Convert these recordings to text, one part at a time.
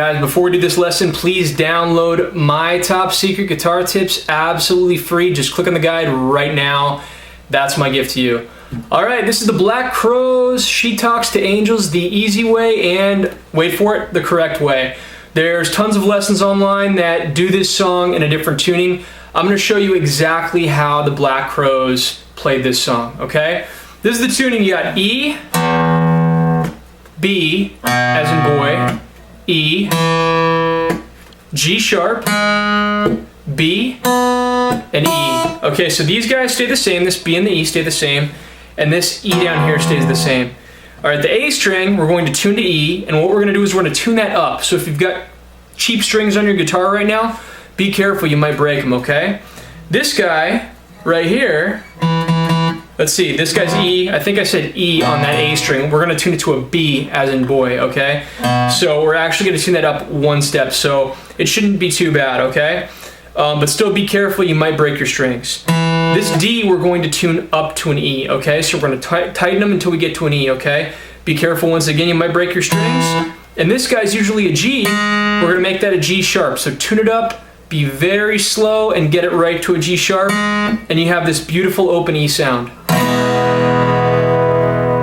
Guys, before we do this lesson, please download my top secret guitar tips absolutely free. Just click on the guide right now. That's my gift to you. All right, this is the Black Crowes, She Talks to Angels, the easy way, and wait for it, the correct way. There's tons of lessons online that do this song in a different tuning. I'm going to show you exactly how the Black Crowes played this song, okay? This is the tuning. You got E, B, as in boy, E, G sharp, B, and E. Okay, so these guys stay the same. This B and the E stay the same, and this E down here stays the same. All right, the A string, we're going to tune to E, and what we're gonna do is we're gonna tune that up. So if you've got cheap strings on your guitar right now, be careful, you might break them, okay? This guy right here, let's see, this guy's E. I think I said E on that A string. We're gonna tune it to a B as in boy, okay? So we're actually gonna tune that up one step, so it shouldn't be too bad, okay? But still be careful, you might break your strings. This D we're going to tune up to an E, okay? So we're gonna tighten them until we get to an E, okay? Be careful, once again, you might break your strings. And this guy's usually a G. We're gonna make that a G sharp. So tune it up, be very slow, and get it right to a G sharp, and you have this beautiful open E sound.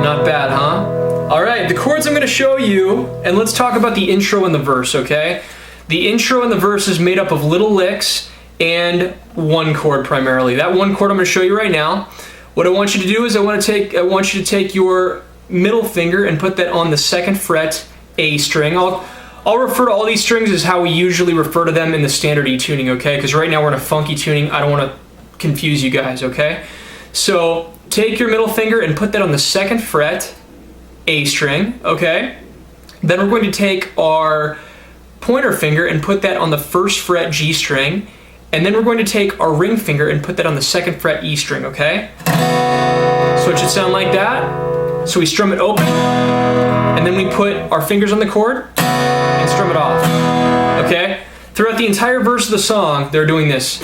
Not bad, huh? All right, the chords I'm gonna show you, and let's talk about the intro and the verse, okay? The intro and the verse is made up of little licks and one chord primarily. That one chord I'm going to show you right now. What I want you to do is I want you to take your middle finger and put that on the 2nd fret A string. I'll refer to all these strings as how we usually refer to them in the standard E tuning, okay? Because right now we're in a funky tuning. I don't want to confuse you guys, okay? So take your middle finger and put that on the 2nd fret A string, okay? Then we're going to take our pointer finger and put that on the 1st fret G string, and then we're going to take our ring finger and put that on the 2nd fret E string, okay? So it should sound like that. So we strum it open, and then we put our fingers on the chord and strum it off, okay? Throughout the entire verse of the song, they're doing this.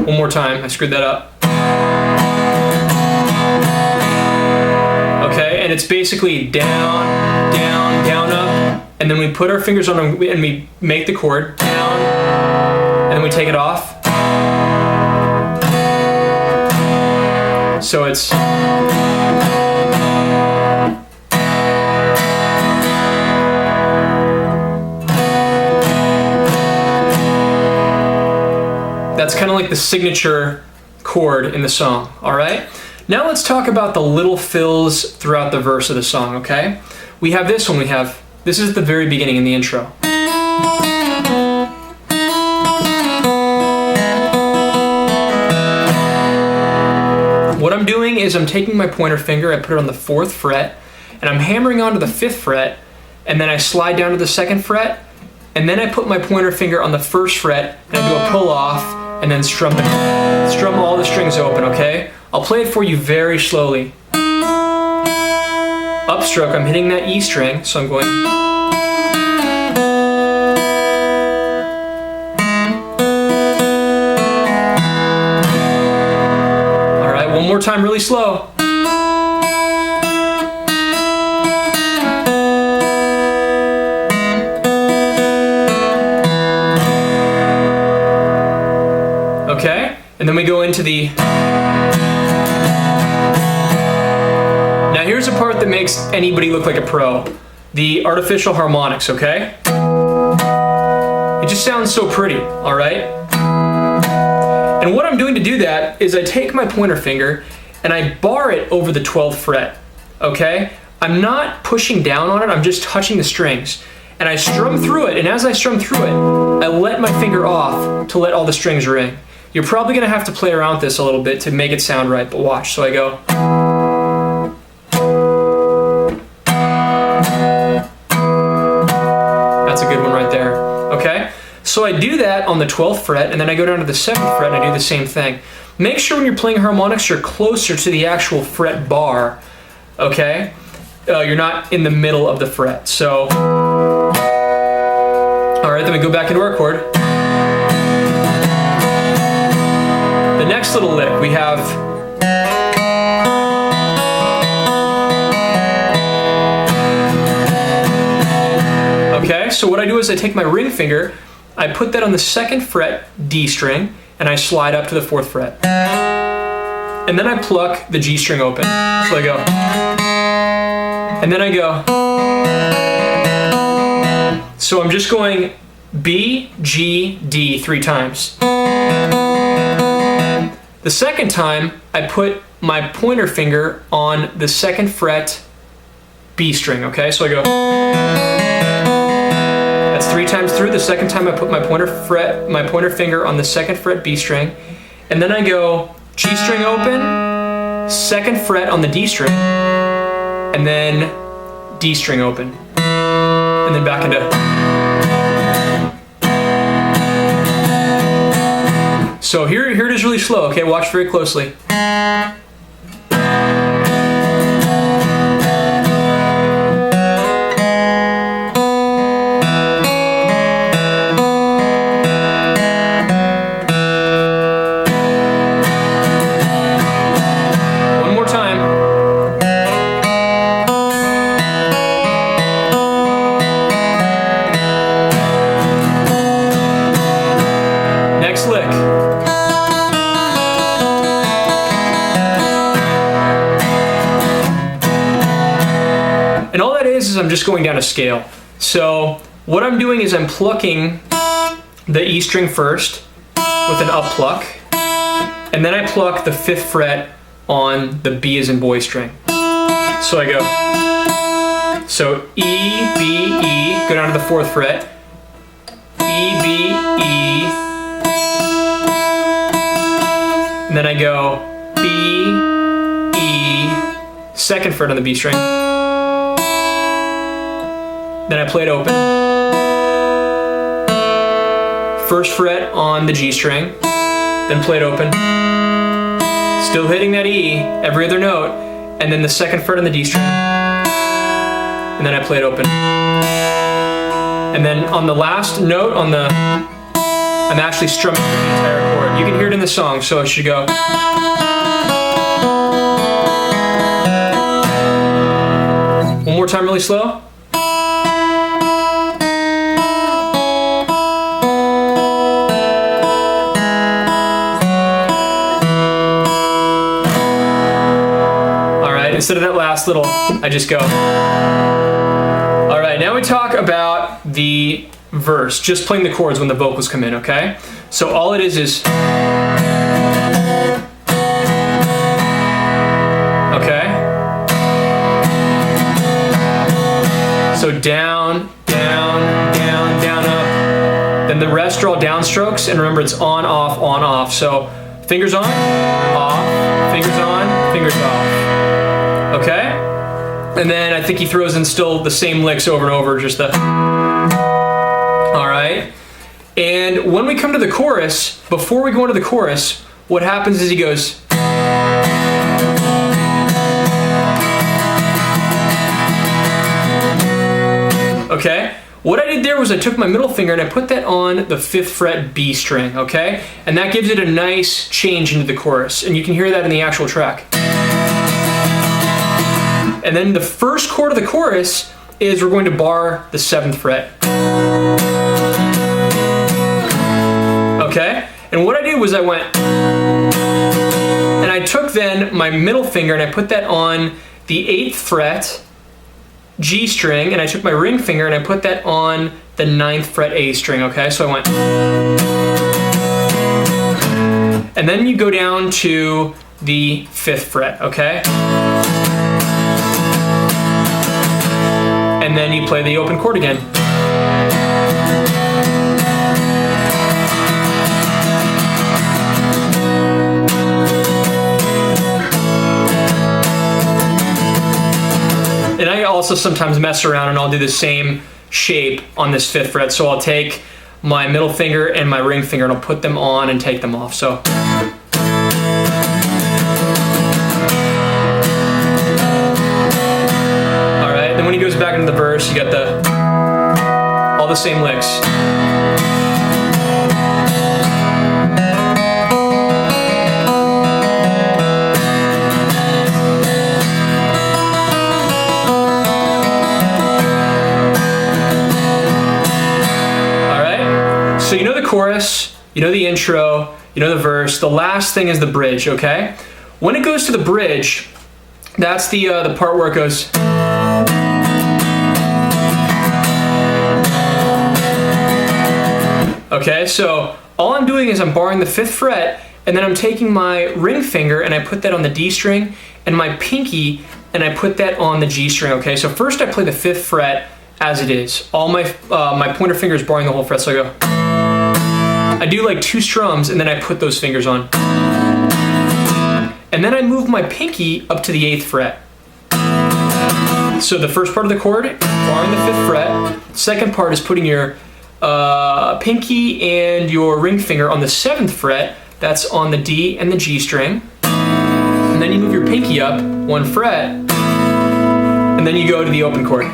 One more time, I screwed that up. Okay, and it's basically down, down, down, up, and then we put our fingers on them and we make the chord down, and then we take it off. So it's that's kind of like the signature chord in the song, all right? Now let's talk about the little fills throughout the verse of the song, okay? We have this one, this is at the very beginning in the intro. What I'm doing is I'm taking my pointer finger, I put it on the 4th fret, and I'm hammering onto the 5th fret, and then I slide down to the 2nd fret, and then I put my pointer finger on the 1st fret, and I do a pull off, and then strum all the strings open, okay? I'll play it for you very slowly. Upstroke, I'm hitting that E string, so I'm going. All right, one more time, really slow. Okay, and then we go into the. Now here's a part that makes anybody look like a pro. The artificial harmonics, okay? It just sounds so pretty, all right? And what I'm doing to do that is I take my pointer finger and I bar it over the 12th fret, okay? I'm not pushing down on it, I'm just touching the strings. And I strum through it, and as I strum through it, I let my finger off to let all the strings ring. You're probably gonna have to play around with this a little bit to make it sound right, but watch. So I go. That's a good one right there, okay? So I do that on the 12th fret, and then I go down to the 7th fret and I do the same thing. Make sure when you're playing harmonics, you're closer to the actual fret bar, okay? You're not in the middle of the fret. So, all right, then we go back into our chord. The next little lick, we have Okay, so what I do is I take my ring finger, I put that on the 2nd fret D string, and I slide up to the 4th fret. And then I pluck the G string open. So I go. And then I go. So I'm just going B, G, D 3 times. The second time, I put my pointer finger on the 2nd fret B string, okay? So I go. That's 3 times through. The second time I put my pointer finger on the 2nd fret B string. And then I go G string open, 2nd fret on the D string, and then D string open. And then back into. So here it is really slow, okay? Watch very closely. One more time. Next lick. And all that is I'm just going down a scale. So what I'm doing is I'm plucking the E string first with an up pluck, and then I pluck the 5th fret on the B as in boy string. So I go. So E, B, E, go down to the 4th fret. E, B, E. And then I go B, E, 2nd fret on the B string. Then I play it open. 1st fret on the G string, then play it open. Still hitting that E, every other note, and then the 2nd fret on the D string. And then I play it open. And then on the last note, I'm actually strumming the entire chord. You can hear it in the song, so it should go. One more time really slow. Instead of that last little, I just go. All right, now we talk about the verse, just playing the chords when the vocals come in, okay? So all it is okay? So down, down, down, down, up. Then the rest are all downstrokes, and remember it's on, off, on, off. So fingers on, off, fingers on, fingers off. Okay? And then I think he throws in still the same licks over and over, just the. Alright? And when we come to the chorus, before we go into the chorus, what happens is he goes. Okay? What I did there was I took my middle finger and I put that on the 5th fret B string, okay? And that gives it a nice change into the chorus, and you can hear that in the actual track. And then the first chord of the chorus is we're going to bar the 7th fret. Okay? And what I did was I went, and I took then my middle finger and I put that on the 8th fret G string, and I took my ring finger and I put that on the 9th fret A string, okay? So I went, and then you go down to the 5th fret, okay? And then you play the open chord again. And I also sometimes mess around and I'll do the same shape on this 5th fret. So I'll take my middle finger and my ring finger and I'll put them on and take them off. So. When he goes back into the verse, you got all the same licks. chorus, you know the intro, you know the verse. The last thing is the bridge, okay? When it goes to the bridge, that's the part where it goes. Okay, so all I'm doing is I'm barring the 5th fret, and then I'm taking my ring finger and I put that on the D string, and my pinky and I put that on the G string, okay? So first I play the 5th fret as it is. All my pointer finger is barring the whole fret, so I go. I do like 2 strums and then I put those fingers on. And then I move my pinky up to the 8th fret. So the first part of the chord, barring the 5th fret. Second part is putting your pinky and your ring finger on the 7th fret. That's on the D and the G string. And then you move your pinky up 1 fret, and then you go to the open chord.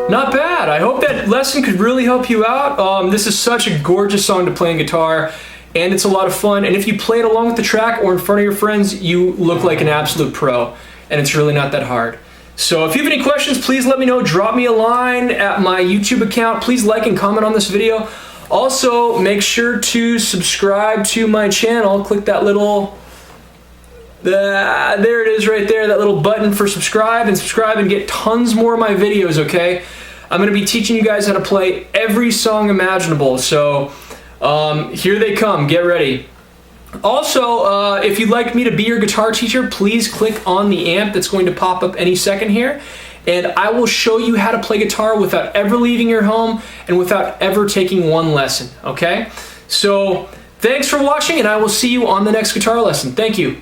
Not bad. I hope that lesson could really help you out. This is such a gorgeous song to play on guitar, and it's a lot of fun. And if you play it along with the track or in front of your friends, you look like an absolute pro, and it's really not that hard. So if you have any questions, please let me know. Drop me a line at my YouTube account. Please like and comment on this video. Also, make sure to subscribe to my channel. Click that little... there it is right there, that little button for subscribe and get tons more of my videos, okay? I'm going to be teaching you guys how to play every song imaginable, so here they come. Get ready. Also, if you'd like me to be your guitar teacher, please click on the amp that's going to pop up any second here, and I will show you how to play guitar without ever leaving your home and without ever taking one lesson, okay? So, thanks for watching, and I will see you on the next guitar lesson. Thank you.